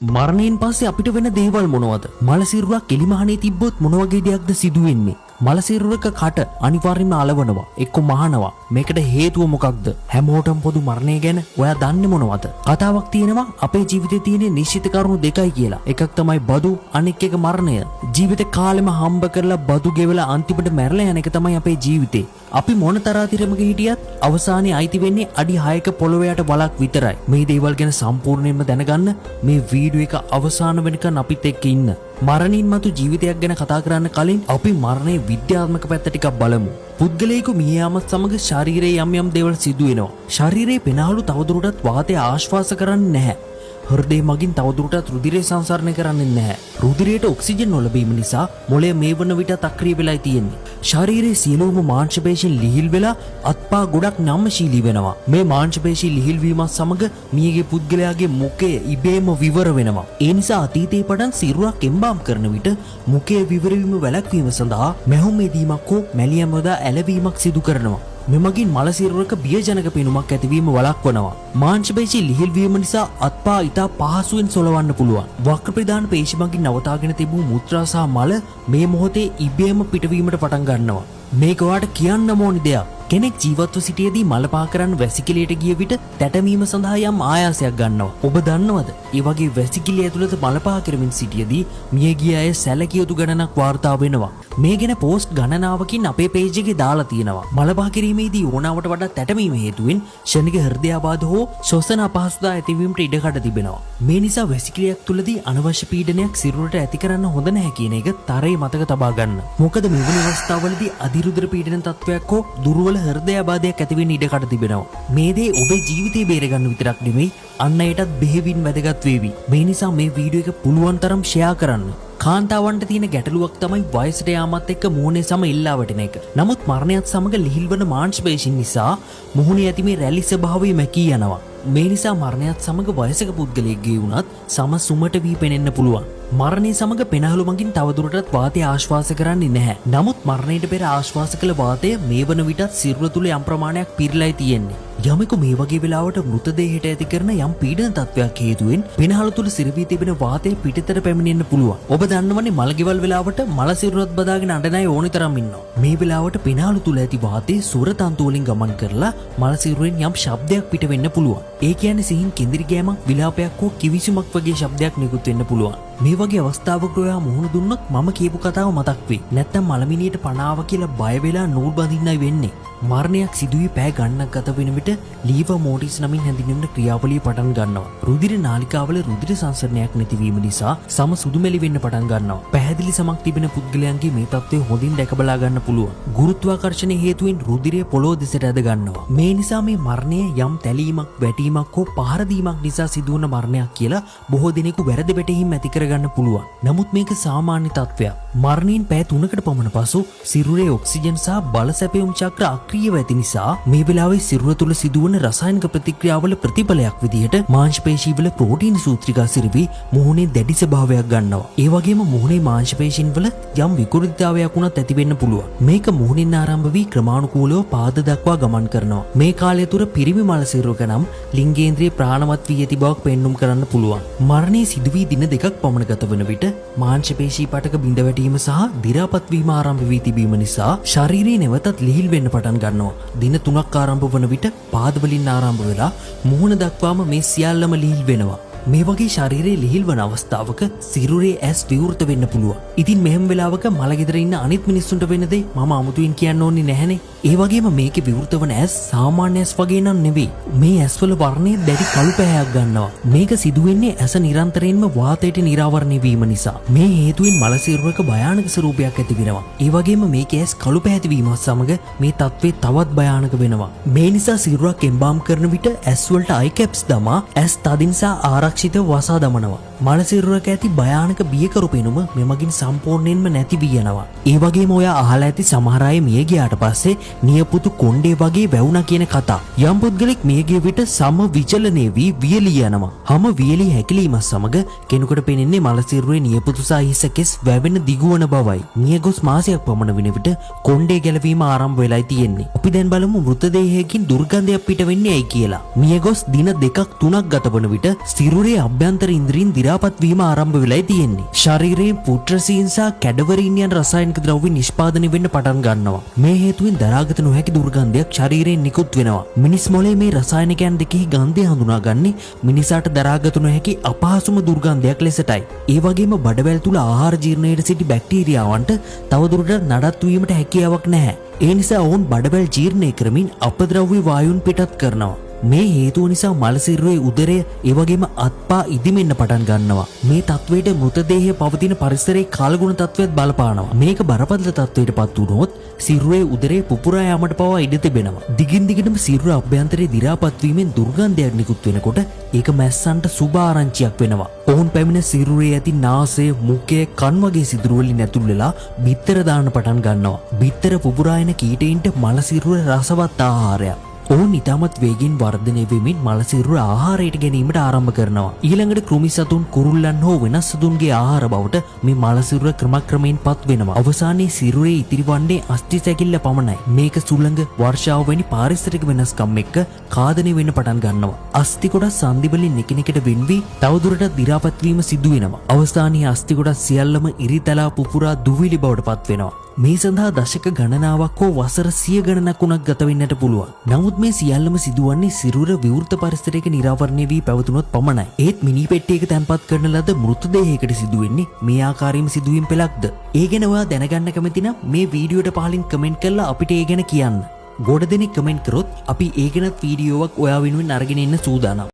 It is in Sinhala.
මරණයෙන් පස්සේ අපිට වෙන දේවල් මොනවද? මලසිරුරක් එලිමහනේ තිබ්බොත් මොන වගේ දෙයක්ද සිදු වෙන්නේ? මලසිරුරක කට අනිවාර්යයෙන්ම අලවනවා, එක්ක මහනවා. මේකට හේතුව මොකක්ද? හැමෝටම පොදු මරණය ගැන ඔයා දන්නේ මොනවද? කතාවක් තියෙනවා අපේ ජීවිතේ තියෙන නිශ්චිත කරුණු දෙකයි කියලා. එකක් තමයි බදු, අනෙක් එක මරණය. ජීවිත කාලෙම හම්බ කරලා බදු ගෙවලා අන්තිමට මැරලා යන එක තමයි අපේ ජීවිතේ. අපි මොන තරාතිරමක හිටියත් අවසානයේ අයිති වෙන්නේ අඩි 6ක පොළොවේ යට වලක් විතරයි. මේ දේවල් ගැන සම්පූර්ණයෙන්ම දැනගන්න මේ වීඩියෝ එක අවසාන වෙනකන් අපිත් එක්ක ඉන්න. මරණින් මතු ජීවිතයක් ගැන කතා කරන්න කලින් අපි මරණයේ විද්‍යාත්මක පැත්ත ටිකක් බලමු. පුද්ගලයෙකු මිය යාමත් සමග ශරීරයේ යම් දේවල් සිදු වෙනවා. ශරීරයේ පෙනහළු තවදුරටත් වාතය ආශ්වාස කරන්නේ නැහැ. හෘදය මගින් තවදුරටත් රුධිරය සංසරණය කරන්නේ නැහැ. රුධිරයට ඔක්සිජන් නොලැබීම නිසා මොළය මේ වන විට අක්‍රිය වෙලා තියෙන්නේ. ශරීරයේ සියලුම මාංශ පේශීන් ලිහිල් වෙලා අත්පා ගොඩක් නම්‍යශීලී වෙනවා. මේ මාංශ පේශී ලිහිල් වීමත් සමග මියගේ පුද්ගලයාගේ මුඛය ඉබේම විවර වෙනවා. ඒ නිසා අතීතයේ පටන් සිරුරක් එම්බාම් කරන විට මුඛයේ විවර වීම වැළැක්වීම සඳහා මැහුම් එදීමක් හෝ මැලියම් යොදා ඇලවීමක් සිදු කරනවා. මෙමගින් මලසිරුරක බියජනක පෙනුමක් ඇතිවීම වළක්වනවා. මාංශ පේශී ලිහිල් වීම නිසා අත්පා ඉතා පහසුවෙන් සොලවන්න පුළුවන්. වක්‍ර ප්‍රධාන පේශි මගින් නවතාගෙන තිබූ මුත්‍රා සහ මල මේ මොහොතේ ඉබේම පිටවීමට පටන් ගන්නවා. මේක ඔයාලට කියන්න ඕනි දෙයක්. කෙනෙක් ජීවත්ව සිටියේදී මල පහ කරන්න වැසිකිළියට ගිය විට තැටමීම සඳහා යම් ආයාසයක් ගන්නවා. ඔබ දන්නවද? ඒ වගේ වැසිකිළිය ඇතුළත මල පහ කරමින් සිටියේදී මියගිය අය සැලකිය යුතු ගණනක් වාර්තා වෙනවා. මේ ගැන පෝස්ට් ගණනාවකින් අපේ පේජ් එකේ දාලා තියෙනවා. මල පහ කිරීමේදී ඕනාවට වඩා තැටමීම හේතුවෙන් ක්ෂණික හෘදයාබාධ හෝ ශ්වසන අපහසුතාව ඇතිවීමට ඉඩකඩ තිබෙනවා. මේ නිසා වැසිකිළියක් තුලදී අනවශ්‍ය පීඩනයක් සිරුරට ඇති කරන්න හොඳ නැහැ කියන එක තරයේ මතක තබා ගන්න. මොකද මෙවැනි අවස්ථාවලදී අධිරුධිර පීඩන තත්වයක් හෝ දුර්වල හෘදයාබාධයක් ඇති වෙන්න ඉඩකඩ තිබෙනවා. මේ දේ ඔබේ ජීවිතේ බේරගන්න විතරක් නෙමෙයි අන් අයටත් බෙහෙවින් වැදගත් වේවි. මේ නිසා මේ වීඩියෝ එක පුළුවන් තරම් ෂෙයා කරන්න. කාන්තාවන්ට තියෙන ගැටලුවක් තමයි වයසට යාමත් එක්ක මුහුණේ සම ඉල්ලා වටින එක. නමුත් මරණයත් සමග ලිහිල් වන මාංශ පේශීන් නිසා මුහුණේ ඇති මේ රැලි ස්වභාවය මැකී යනවා. මේ නිසා මරණයත් සමග වයසක පුද්ගලයෙක්ගේ වුණත් සම සුමට වී පෙනෙන්න පුළුවන්. මරණය සමග පෙනහළු මගින් තවදුරටත් වාතය ආශ්වාස කරන්නේ නැහැ. නමුත් මරණයට පෙර ආශ්වාස කළ වාතය මේ වන විටත් සිරුර තුල යම් ප්‍රමාණයක් පිරීලායි තියෙන්නේ. යමෙකු මේ වගේ වෙලාවට මෘතදේහයට ඇති කරන යම් පීඩන තත්වයක් හේතුවෙන් පෙනහළු තුල සිරවී තිබෙන වාතය පිටතට පැමිණෙන්න පුළුවන්. ඔබ දන්නවනේ මලගෙවල් වෙලාවට මල සිරුරත් බදාගෙන අඬන අය ඕනි තරම් ඉන්නවා. මේ වෙලාවට පෙනහළු තුල ඇති වාතය සුර තන්තු වලින් ගමන් කරලා මල සිරුරෙන් යම් ශබ්දයක් පිට වෙන්න පුළුවන්. ඒ කියන්නේ සිහින් කෙඳිරි ගෑමක්, විලාපයක් හෝ කිවිසුමක් වගේ ශබ්දයක් නිකුත් වෙන්න පුළුවන්. මේ වගේ අවස්ථාවක ඔයා මුහුණ දුන්නොත් මම කියපු කතාව මතක් වෙයි. නැත්නම් මලමිනියට පනාව කියලා බය වෙලා නූල් බඳින්නයි වෙන්නේ. මරණයක් සිදුවී පැය ගණනක් ගත වෙන විට ලීවර් මෝටිස් නමින් හැඳින්වෙන ක්‍රියාවලිය පටන් ගන්නවා. රුධිර නාලිකාවල රුධිර සංසරණයක් නැතිවීම නිසා සම සුදුමැලි වෙන්න පටන් ගන්නවා. පැහැදිලි සමක් තිබෙන පුද්ගලයන්ගේ මේ තත්ත්වය හොඳින් දැක බලා ගන්න පුළුවන්. ගුරුත්වාකර්ෂණ හේතුවෙන් රුධිරය පොළොව දෙසට ඇද ගන්නවා. මේ නිසා මේ මරණය යම් තැලීමක්, වැටීමක් හෝ පහර දීමක් නිසා සිදුවන මරණයක් කියලා බොහෝ දෙනෙකු වැරදි වැටහීම් ඇති කරගන්න පුළුවන්. නමුත් මේක සාමාන්‍ය තත්ත්වයක්. මරණයෙන් පැය 3කට පමණ පසු සිරුරේ ඔක්සිජන් සහ බල සැපයුම් චක්‍ර අක්‍රියව ඇති නිසා මේ වෙලාවේ සිරුර තුල සිදුවන රසායනික ප්‍රතික්‍රියාවල ප්‍රතිඵලයක් විදිහට මාංශ පේශීවල ප්‍රෝටීන සූත්‍රිකා සිරවි මුහුණේ දැඩි ස්වභාවයක් ගන්නවා. ඒ වගේම මුහුණේ මාංශ පේශීන් වල යම් විකෘතිතාවයක් වුණත් ඇති වෙන්න පුළුවන්. මේක මුහුණින් ආරම්භ වී ක්‍රමානුකූලව පාද දක්වා ගමන් කරනවා. මේ කාලය තුර පිරිමි මල සිරුරක නම් ලිංගේන්ද්‍රිය ප්‍රාණවත් වී ඇති බවක් පෙන්눔 කරන්න පුළුවන්. මරණයේ සිදුවී දින 2ක් පමණ ගත වන විට මාංශ පේශී පටක බිඳ වැටීම සහ දි รา පත් වීම ආරම්භ වී තිබීම නිසා ශරීරයේ නැවතත් ලිහිල් වෙන්න පටන් ගන්නවා. දින 3ක් ආරම්භ වන විට පාදවලින් ආරම්භ වෙලා මුහුණ දක්වාම මේ සියල්ලම ලිහිල් වෙනවා. මේ වගේ ශරීරයේ ලිහිල් වන අවස්ථාවක සිරුරේ ඇස් විවෘත වෙන්න පුළුවන්. ඉතින් මෙහෙම වෙලාවක මලගෙදර ඉන්න අනිත් මිනිස්සුන්ට වෙන දේ මම අමුතුවෙන් කියන්න ඕනේ නැහනේ. ඒ වගේම මේකේ විවෘත වන ඇස් සාමාන්‍ය ඇස් වගේ නන් නෙවෙයි. මේ ඇස්වල වර්ණය දැඩි කළු පැහැයක් ගන්නවා. මේක සිදුවෙන්නේ ඇස නිරන්තරයෙන්ම වාතයට නිරාවරණය වීම නිසා. මේ හේතුවෙන් මල සිරුරක භයානක ස්වරූපයක් ඇති වෙනවා. ඒ වගේම මේකේ ඇස් කළු පැහැති වීමත් සමග මේ තත්ත්වය තවත් භයානක වෙනවා. මේ නිසා සිරුරක් එම්බාම් කරන විට ඇස් වලට අයි කැප්ස් දමා ඇස් තදින් සහ ආරක්ෂිතව වසා දමනවා. මල සිරුරක ඇති භයානක බියකරු පෙනුම මෙමගින් සම්පූර්ණයෙන්ම නැති වී යනවා. ඒ වගේම ඔයා අහලා ඇති සමහර අය මිය ගියාට පස්සේ නියපොතු කොණ්ඩේ වගේ වැවුණා කියන කතා. යම් පුද්ගලෙක් මිය ගිය විට සම විචලනය වී වියලී යනවා. හැම වියලී හැකිලීමත් සමග කෙනෙකුට පෙනෙන්නේ මල සිරුරේ නියපොතු සහ හිස කෙස් වැවෙන දිගුවන බවයි. මිය ගොස් මාසයක් පමණ වෙන විට කොණ්ඩේ ගැලවීම ආරම්භ වෙලායි තියෙන්නේ. අපි දැන් බලමු මෘතදේහයකින් දුර්ගන්ධයක් පිට වෙන්නේ ඇයි කියලා. මිය ගොස් දින 2ක් 3ක් ගත වන විට සිරුර සිරුරේ අභ්‍යන්තර ඉන්ද්‍රීන් දි รา පත් වීම ආරම්භ වෙලා තියෙන්නේ. ශරීරයේ පුට්‍රසීන් සහ කැඩවරීන් යන රසායනික ද්‍රව්‍ය නිෂ්පාදනය වෙන්න පටන් ගන්නවා. මේ හේතුවෙන් දරාගත නොහැකි දුර්ගන්ධයක් ශරීරයෙන් නිකුත් වෙනවා. මිනිස් මොළයේ මේ රසායනිකයන් දෙකෙහි ගන්ධය හඳුනාගන්නේ මිනිසාට දරාගත නොහැකි අපහසුම දුර්ගන්ධයක් ලෙසටයි. ඒ වගේම බඩවැල් තුල ආහාර ජීර්ණයට සිටි බැක්ටීරියාවන්ට තවදුරටත් නඩත්තු වීමට හැකියාවක් නැහැ. ඒ නිසා ඔවුන් බඩවැල් ජීර්ණය කරමින් අපද්‍රව්‍ය වායුන් පිටත් කරනවා. මේ හේතුව නිසා මලසිරුරේ උදරය ඒ වගේම අත්පා ඉදිමෙන්න පටන් ගන්නවා. මේ තත්වයට මෘතදේහය පවතින පරිසරයේ කාලගුණ තත්වයක් බලපානවා. මේක බරපතල තත්වයට පත් වුණොත් සිරුරේ උදරයේ පුපුරා යාමට පවා ඉඩ තිබෙනවා. දිගින් දිගටම සිරුර අභ්‍යන්තරයේ දි รา පත් වීමෙන් දුර්ගන්ධයක් නිකුත් වෙනකොට ඒක මැස්සන්ට සුබ ආරංචියක් වෙනවා. ඔවුන් පැමිණ සිරුරේ ඇති නාසය, මුඛය, කන් වගේ සිදුරු වලින් ඇතුල් වෙලා බිත්තර දාන්න පටන් ගන්නවා. බිත්තර පුපුරා එන කීටයින්ට මලසිරුර රසවත් ආහාරයක්. ඔවුන් ඉතාමත් වේගෙන් වර්ධනය වෙමින් මලසිරුර ආහාරයට ගැනීමට ආරම්භ කරනවා. ඊළඟට කෘමි සතුන්, කුරුල්ලන් හෝ වෙනස් සතුන්ගේ ආහාර බවට මේ මලසිරුර ක්‍රමක්‍රමයෙන් පත් වෙනවා. අවසානයේ සිරුරේ ඉතිරිවන්නේ අස්ථි සැකිල්ල පමණයි. මේක සුළඟ, වර්ෂාව වැනි පාරිසරික වෙනස්කම් එක්ක කාදනය වෙන්න පටන් ගන්නවා. අස්ථි කොටස් සන්ධි වලින් එකිනෙකට වෙන් වී තවදුරටත් දි รา පත් වීම සිදු වෙනවා. අවසානයේ අස්ථි කොටස් සියල්ලම ඉරිතලා පුපුරා දුවිලි බවට පත් වෙනවා. මේ සඳහා දශක ගණනාවක් හෝ වසර 100 ගණනක් උනක් ගත වෙන්නට පුළුවන්. නමුත් මේ සියල්ලම සිදුවන්නේ සිරුර විවෘත පරිසරයක නිරාවරණය වී පැවතුනොත් පමණයි. ඒත් මිනි පෙට්ටියක තැන්පත් කරන ලද මෘතදේහයකට සිදුවෙන්නේ මේ ආකාරයෙන්ම සිදුවීම් පෙළක්ද? ඒ ගැන ඔයා දැනගන්න කැමති නම් මේ වීඩියෝට පහලින් කමෙන්ට් කරලා අපිට ඒ ගැන කියන්න. ගොඩ දෙනෙක් කමෙන්ට් කරොත් අපි ඒ ගැනත් වීඩියෝවක් ඔයා වෙනුවෙන් අරගෙන එන්න සූදානම්.